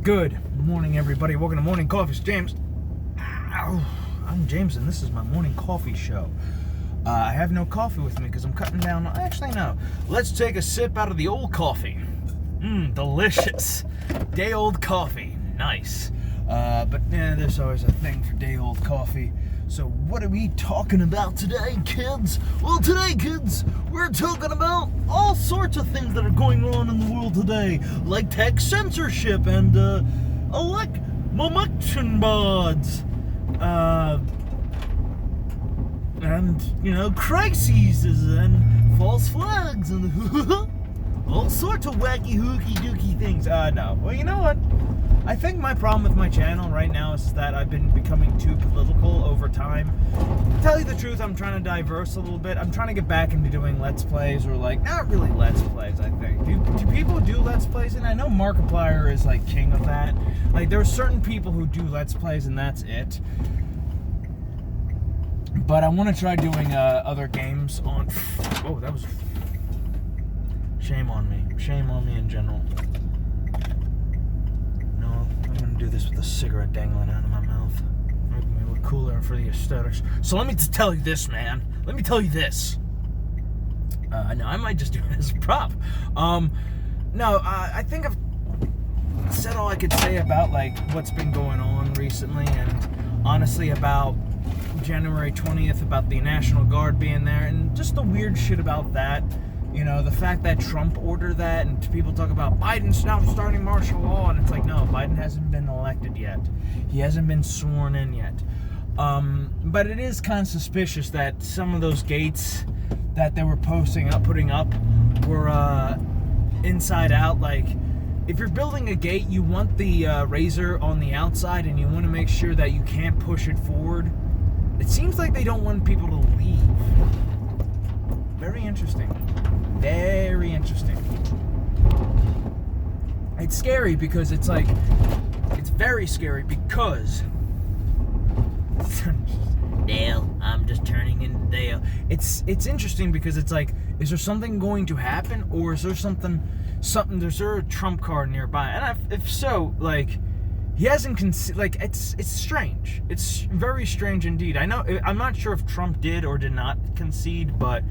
Good morning, everybody. Welcome to Morning Coffee. It's James. Ow. I'm James, and this is my morning coffee show. I have no coffee with me because I'm cutting down. Actually, no. Let's take a sip out of the old coffee. Delicious. Day-old coffee. Nice. But there's always a thing for day-old coffee. So what are we talking about today, kids? Well, today, kids, we're talking about all sorts of things that are going on in the world today, like tech censorship and election boards, and crises and false flags and all sorts of wacky hooky dooky things. No. Well, you know what? I think my problem with my channel right now is that I've been becoming too political over time. To tell you the truth, I'm trying to diverse a little bit. I'm trying to get back into doing Let's Plays, or not really Let's Plays, I think. Do people do Let's Plays? And I know Markiplier is king of that. There are certain people who do Let's Plays and that's it. But I want to try doing other games on... Oh, that was... Shame on me. Shame on me in general. I'm going to do this with a cigarette dangling out of my mouth. Making me look cooler for the aesthetics. So let me just tell you this, man. Let me tell you this. No, I might just do it as a prop. I think I've said all I could say about, what's been going on recently. And honestly, about January 20th, about the National Guard being there. And just the weird shit about that. The fact that Trump ordered that, and people talk about Biden's now starting martial law, and it's no, Biden hasn't been elected yet. He hasn't been sworn in yet. But it is kind of suspicious that some of those gates that they were putting up, were inside out. If you're building a gate, you want the razor on the outside, and you want to make sure that you can't push it forward. It seems like they don't want people to leave. Very interesting. Very interesting. It's scary because it's very scary because Dale, I'm just turning into Dale. It's interesting because it's is there something going to happen, or is there something is there a Trump card nearby? And if so, he hasn't it's strange. It's very strange indeed. I know, I'm not sure if Trump did or did not concede, but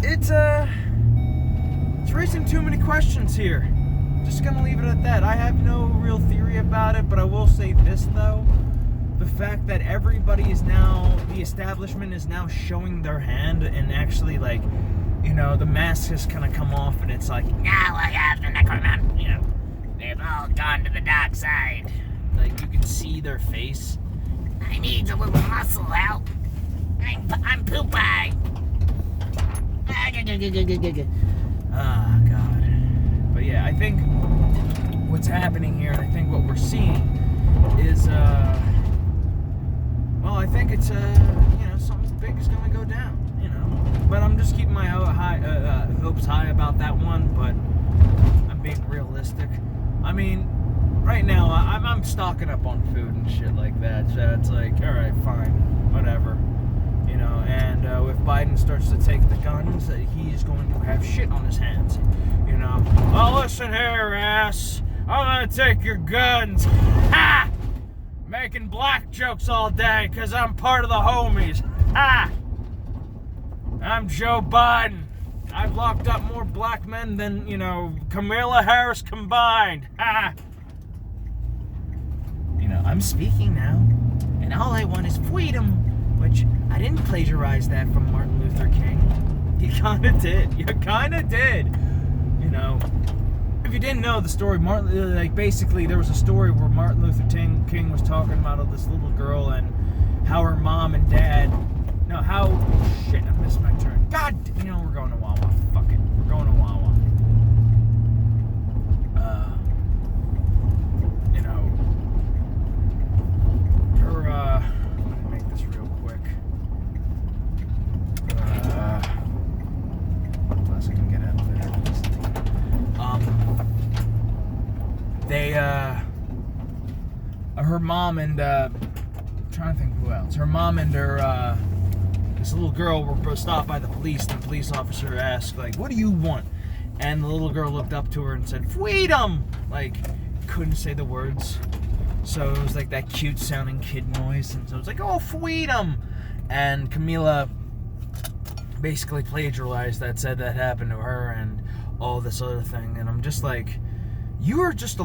it's raising too many questions here. Just gonna leave it at that. I have no real theory about it, but I will say this though. The fact that everybody is now, the establishment is now showing their hand, and actually the mask has kind of come off, and it's now I have the necromancer, they've all gone to the dark side. You can see their face. I need a little muscle help. I'm Popeye. Oh, God. But yeah, I think what's happening here, and I think what we're seeing is, I think it's, something big is going to go down, But I'm just keeping my hopes high about that one, but I'm being realistic. I mean, right now, I'm stocking up on food and shit like that, so it's alright, fine, whatever. And if Biden starts to take the guns, he's going to have shit on his hands. Oh, listen here, ass. I'm gonna take your guns. Ha! Making black jokes all day because I'm part of the homies. Ha! I'm Joe Biden. I've locked up more black men than, Kamala Harris combined. Ha! I'm speaking now, and all I want is freedom. Which, I didn't plagiarize that from Martin Luther King. You kinda did. You kinda did. If you didn't know the story, basically there was a story where Martin Luther King was talking about this little girl and how her mom and dad... Shit, I missed my turn. God, we're going to Wawa. Fuck it. We're going to Wawa. Her mom and I'm trying to think who else. Her mom and her this little girl were stopped by the police, and the police officer asked, what do you want? And the little girl looked up to her and said, freedom! couldn't say the words. So it was like that cute sounding kid noise. And so it was like, oh, freedom. And Camila basically plagiarized that, said that happened to her and all this other thing. And I'm just like, you are just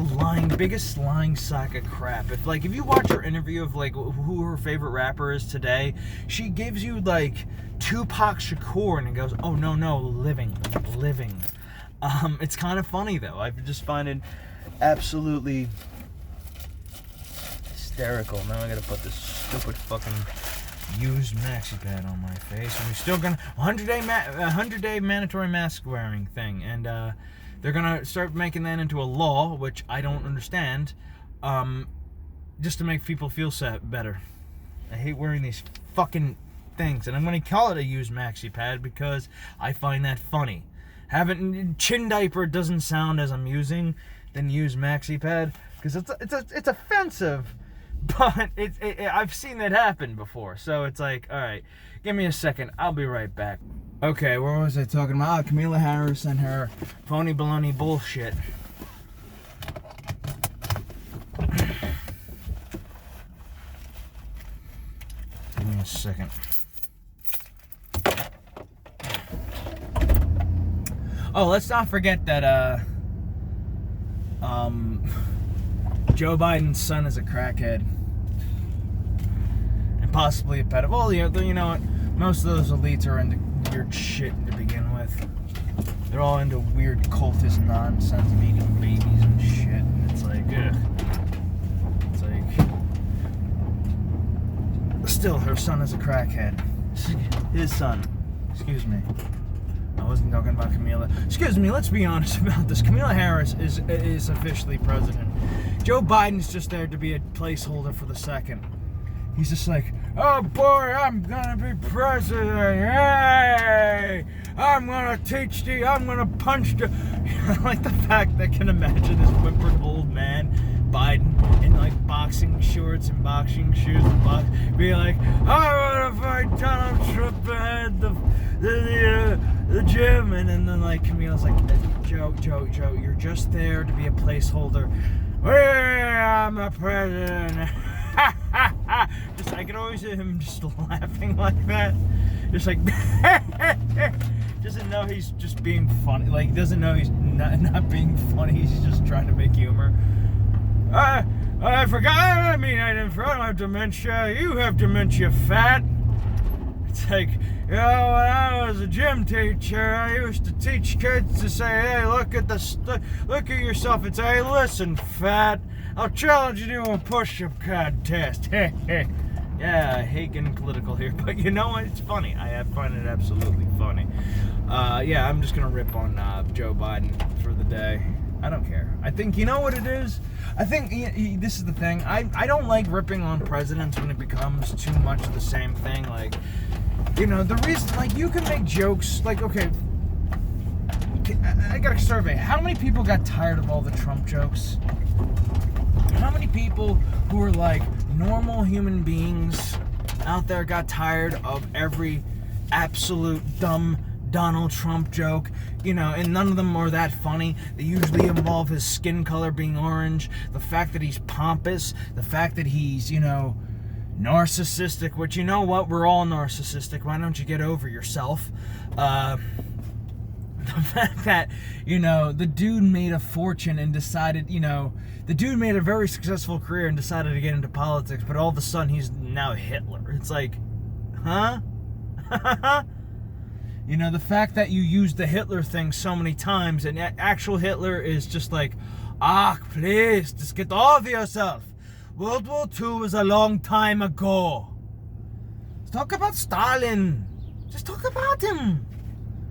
biggest lying sack of crap. If you watch her interview of like who her favorite rapper is today, she gives you like Tupac Shakur and it goes, oh no, living. It's kind of funny though. I just find it absolutely hysterical. Now I gotta put this stupid fucking used maxi pad on my face, and we're still gonna 100-day mandatory mask wearing thing, and they're gonna start making that into a law, which I don't understand, just to make people feel better. I hate wearing these fucking things, and I'm gonna call it a used maxi pad because I find that funny. Having chin diaper doesn't sound as amusing than used maxi pad because it's offensive. But I've seen that happen before, so it's like, all right, give me a second, I'll be right back. Okay, what was I talking about? Camila Harris and her phony baloney bullshit. Give me a second. Oh, let's not forget that Joe Biden's son is a crackhead. And possibly a pedophile. Well, you know what? Most of those elites are into weird shit to begin with. They're all into weird cultist nonsense of eating babies and shit. And it's like, ugh. It's like... Still, her son is a crackhead. His son. Excuse me. I wasn't talking about Camila. Excuse me, let's be honest about this. Camila Harris is officially president. Joe Biden's just there to be a placeholder for the second. He's just like, oh boy, I'm gonna be president. Hey! I'm gonna punch the... I like the fact that I can imagine this whimpered old man, Biden, in like boxing shorts and boxing shoes and be like, I wanna fight Donald Trump at the gym, and then like Camila's like, Joe, you're just there to be a placeholder. I'm a president. Just I can always hear him just laughing like that. Just like doesn't know he's just being funny. Like doesn't know he's not being funny. He's just trying to make humor. I forgot. I mean, I don't have dementia. You have dementia, fat. It's like, you know, when I was a gym teacher, I used to teach kids to say, hey, look at yourself and say, hey, listen, fat, I'll challenge you to a push-up contest. Yeah, I hate getting political here, but you know what? It's funny. I find it absolutely funny. Yeah, I'm just going to rip on Joe Biden for the day. I don't care. I think, you know what it is? I think this is the thing. I don't like ripping on presidents when it becomes too much of the same thing. Like, you know, the reason, like, you can make jokes, like, okay, I got a survey. How many people got tired of all the Trump jokes? How many people who are, like, normal human beings out there got tired of every absolute dumb Donald Trump joke, you know, and none of them are that funny. They usually involve his skin color being orange, the fact that he's pompous, the fact that he's, you know, narcissistic, which, you know what, we're all narcissistic. Why don't you get over yourself? The fact that, you know, the dude made a fortune and decided, you know, the dude made a very successful career and decided to get into politics, but all of a sudden he's now Hitler. It's like, huh? You know, the fact that you used the Hitler thing so many times and actual Hitler is just like, please, just get over yourself. World War II was a long time ago. Let's talk about Stalin. Just talk about him.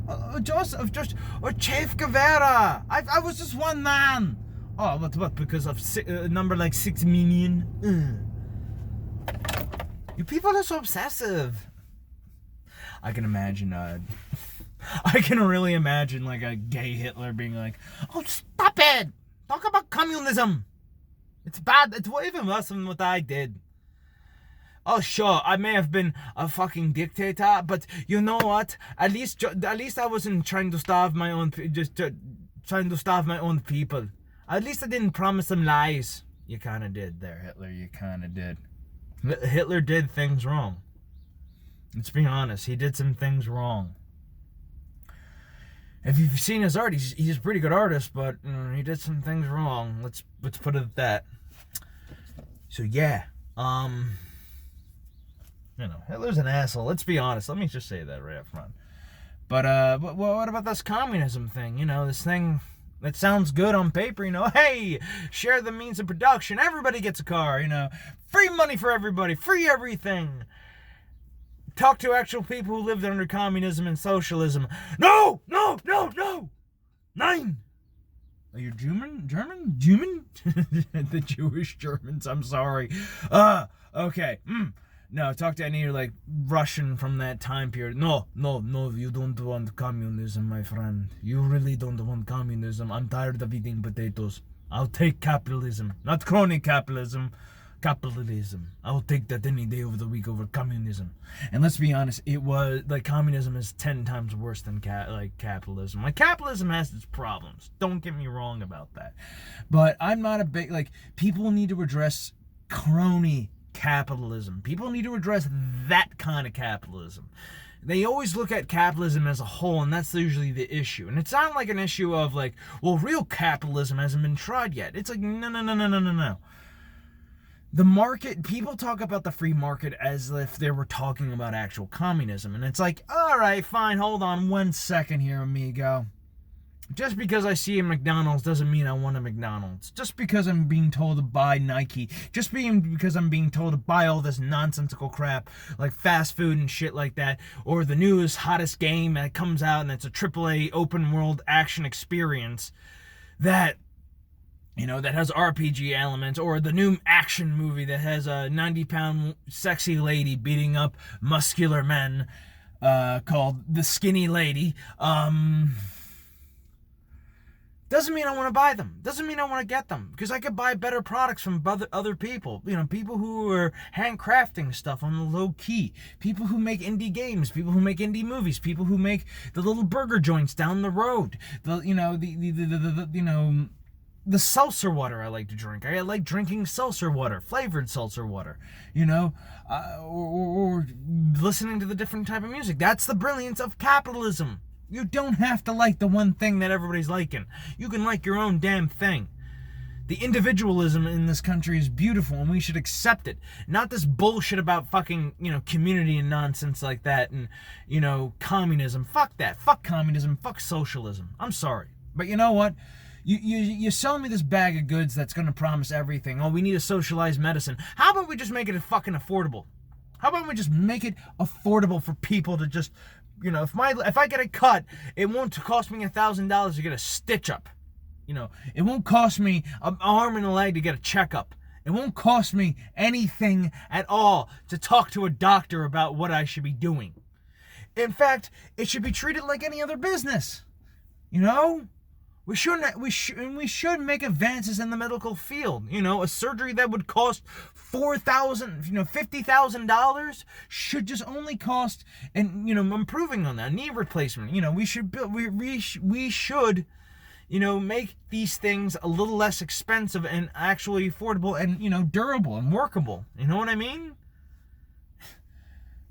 Or Che Guevara. I was just one man. Oh, what? Because of a number like 6 million? You people are so obsessive. I can imagine, I can really imagine like a gay Hitler being like, oh, stop it. Talk about communism. It's bad. It's even worse than what I did. Oh, sure, I may have been a fucking dictator, but you know what? At least I wasn't trying to starve my own, trying to starve my own people. At least I didn't promise them lies. You kind of did there, Hitler. You kind of did. Hitler did things wrong. Let's be honest. He did some things wrong. If you've seen his art, he's a pretty good artist, but he did some things wrong. Let's put it at that. So yeah, Hitler's an asshole. Let's be honest. Let me just say that right up front. But what about this communism thing? This thing that sounds good on paper. Hey, share the means of production. Everybody gets a car. Free money for everybody. Free everything. Talk to actual people who lived under communism and socialism. No. Nein. Are you German? The Jewish Germans. I'm sorry. Okay. No, talk to any Russian from that time period. No, you don't want communism, my friend. You really don't want communism. I'm tired of eating potatoes. I'll take capitalism. Not crony capitalism. Capitalism. I'll take that any day of the week over communism. And let's be honest, it was communism is 10 times worse than capitalism. Capitalism has its problems. Don't get me wrong about that. But I'm not a big people need to address crony capitalism. People need to address that kind of capitalism. They always look at capitalism as a whole, and that's usually the issue. And it's not like an issue of real capitalism hasn't been tried yet. It's no. The market, people talk about the free market as if they were talking about actual communism. And it's all right, fine, hold on 1 second here, amigo. Just because I see a McDonald's doesn't mean I want a McDonald's. Just because I'm being told to buy Nike. Because I'm being told to buy all this nonsensical crap like fast food and shit like that. Or the newest, hottest game that comes out and it's a AAA open world action experience that has RPG elements, or the new action movie that has a 90-pound sexy lady beating up muscular men, called The Skinny Lady. Doesn't mean I want to buy them. Doesn't mean I want to get them. Because I could buy better products from other people. People who are handcrafting stuff on the low key. People who make indie games. People who make indie movies. People who make the little burger joints down the road. The seltzer water I like to drink. I like drinking seltzer water, flavored seltzer water, or listening to the different type of music. That's the brilliance of capitalism. You don't have to like the one thing that everybody's liking. You can like your own damn thing. The individualism in this country is beautiful, and we should accept it. Not this bullshit about fucking, community and nonsense like that, and, communism. Fuck that. Fuck communism. Fuck socialism. I'm sorry. But you know what? You're selling me this bag of goods that's going to promise everything. Oh, we need a socialized medicine. How about we just make it fucking affordable? How about we just make it affordable for people to just, if I get a cut, it won't cost me $1,000 to get a stitch up. It won't cost me an arm and a leg to get a checkup. It won't cost me anything at all to talk to a doctor about what I should be doing. In fact, it should be treated like any other business. We should make advances in the medical field. A surgery that would cost $4,000, $50,000 should just only cost, and improving on that, knee replacement. We should make these things a little less expensive and actually affordable and durable and workable. You know what I mean?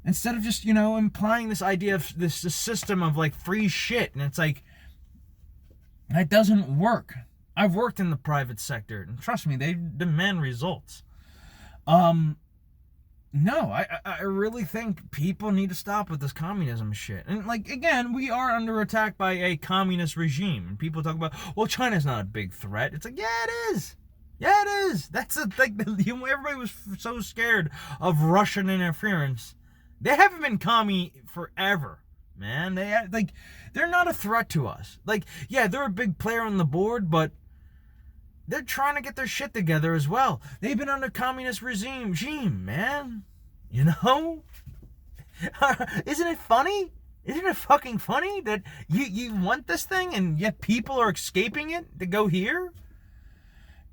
Instead of just implying this idea of this system of free shit, and it's that doesn't work. I've worked in the private sector, and trust me, they demand results. No, I really think people need to stop with this communism shit. And again, we are under attack by a communist regime. And people talk about, well, China's not a big threat. It's yeah, it is. Yeah, it is. That's everybody was so scared of Russian interference. They haven't been commie forever. Man, they're not a threat to us. Yeah, they're a big player on the board, but they're trying to get their shit together as well. They've been under communist regime, man. Isn't it funny? Isn't it fucking funny that you want this thing and yet people are escaping it to go here?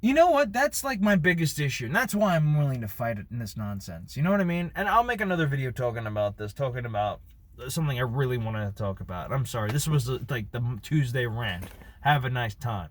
You know what? That's my biggest issue, and that's why I'm willing to fight it in this nonsense. You know what I mean? And I'll make another video talking about something I really wanted to talk about. I'm sorry. This was the Tuesday rant. Have a nice time.